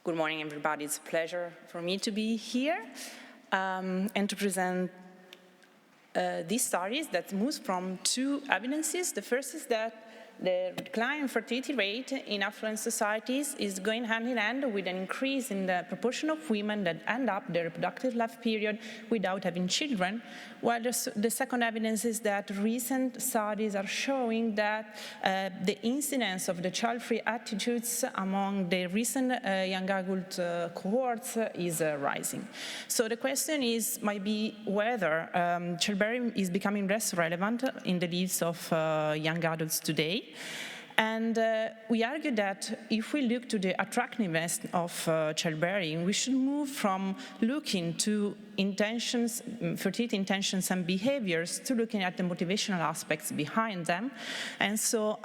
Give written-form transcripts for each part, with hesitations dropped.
Good morning, everybody. It's a pleasure for me to be here and to present these studies that move from two evidences. The first is that the decline in fertility rate in affluent societies is going hand in hand with an increase in the proportion of women that end up their reproductive life period without having children, while the second evidence is that recent studies are showing that the incidence of the child-free attitudes among the recent young adult cohorts is rising. So the question might be whether childbearing is becoming less relevant in the lives of young adults today. And we argue that if we look to the attractiveness of childbearing, we should move from looking to intentions, fertility intentions and behaviors, to looking at the motivational aspects behind them. And so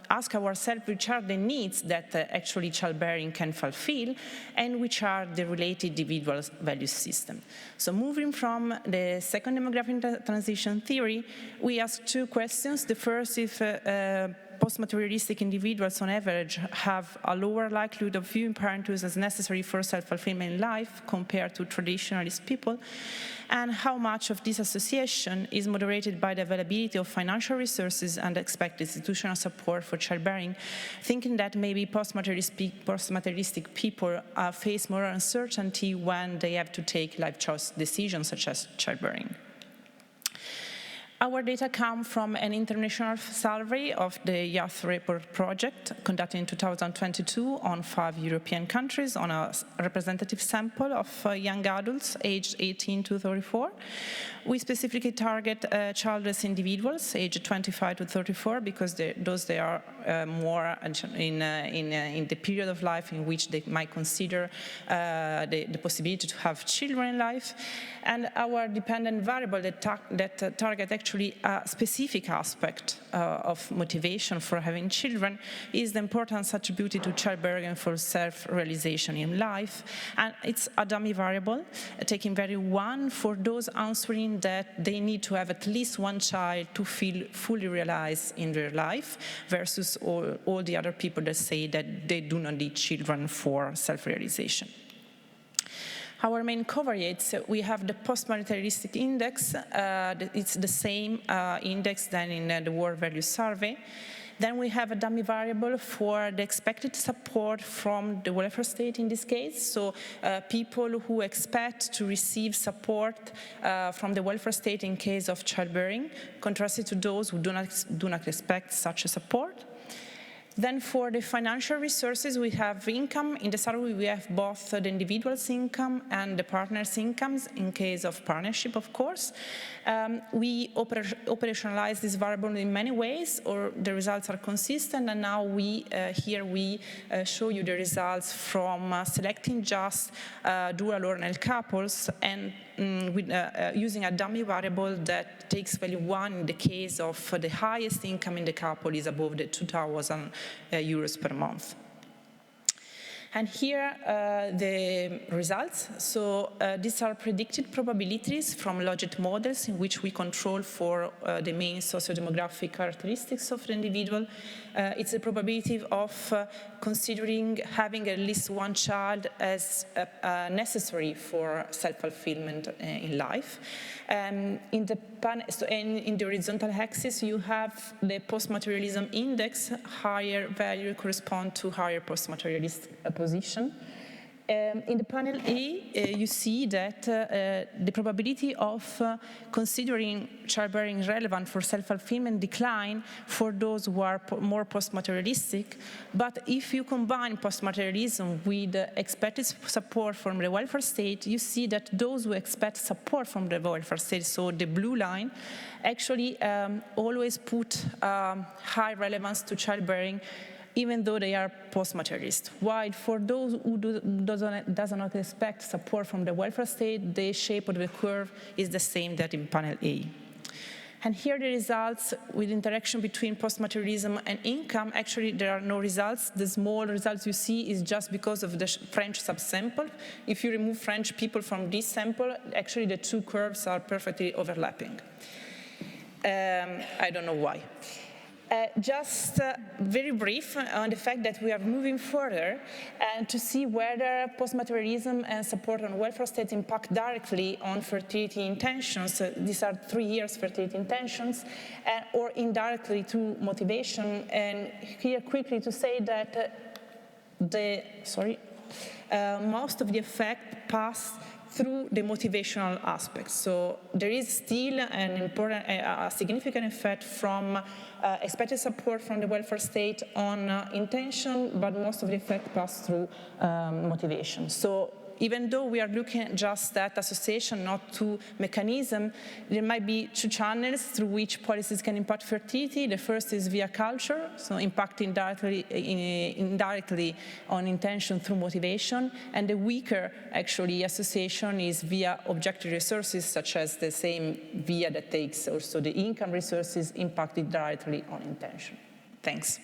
ask ourselves which are the needs that actually childbearing can fulfill and which are the related individual value system. So moving from the second demographic transition theory, we ask two questions. The first, if post-materialistic individuals on average have a lower likelihood of viewing parenthood as necessary for self-fulfillment in life compared to traditionalist people, and how much of this association is moderated by the availability of financial resources and expected institutional support for childbearing, thinking that maybe post-materialistic people face more uncertainty when they have to take life choice decisions such as childbearing. Our data come from an international survey of the Youth Report project conducted in 2022 on 5 European countries on a representative sample of young adults aged 18 to 34. We specifically target childless individuals aged 25 to 34 because they are more in the period of life in which they might consider the possibility to have children in life. And our dependent variable that target actually a specific aspect of motivation for having children is the importance attributed to childbearing for self-realization in life. And it's a dummy variable, taking value 1 for those answering that they need to have at least one child to feel fully realized in their life, versus all the other people that say that they do not need children for self-realization. Our main covariates, we have the post-materialistic index. It's the same index than in the World Value Survey. Then we have a dummy variable for the expected support from the welfare state in this case. So people who expect to receive support from the welfare state in case of childbearing, contrasted to those who do not expect such a support. Then for the financial resources, we have income. In the survey, we have both the individual's income and the partner's incomes, in case of partnership, of course. We operationalize this variable in many ways, or the results are consistent, and now here we show you the results from selecting just dual or nil couples, and using a dummy variable that takes value 1 in the case of the highest income in the couple is above the 2,000 euros per month. And here the results. So these are predicted probabilities from logit models in which we control for the main socio-demographic characteristics of the individual. It's a probability of considering having at least one child as necessary for self-fulfillment in life. In the horizontal axis, you have the post-materialism index. Higher value correspond to higher post-materialist position. In the panel A, you see that the probability of considering childbearing relevant for self-fulfillment decline for those who are more post-materialistic. But if you combine post-materialism with expected support from the welfare state, you see that those who expect support from the welfare state, so the blue line, actually always put high relevance to childbearing, even though they are post-materialist. While for those who does not expect support from the welfare state, the shape of the curve is the same that in panel A. And here the results with interaction between post-materialism and income, actually there are no results. The small results you see is just because of the French subsample. If you remove French people from this sample, actually the two curves are perfectly overlapping. I don't know why. Just very brief on the fact that we are moving further and to see whether post-materialism and support on welfare states impact directly on fertility intentions. These are 3 years fertility intentions, or indirectly through motivation. And here quickly to say that most of the effect pass through the motivational aspects. So there is still an important, a significant effect from expected support from the welfare state on intention, but most of the effect pass through motivation. So even though we are looking just at association, not to mechanism, there might be 2 channels through which policies can impact fertility. The first is via culture, so impacting indirectly on intention through motivation. And the weaker, actually, association is via objective resources, such as the same via that takes also the income resources impacted directly on intention. Thanks.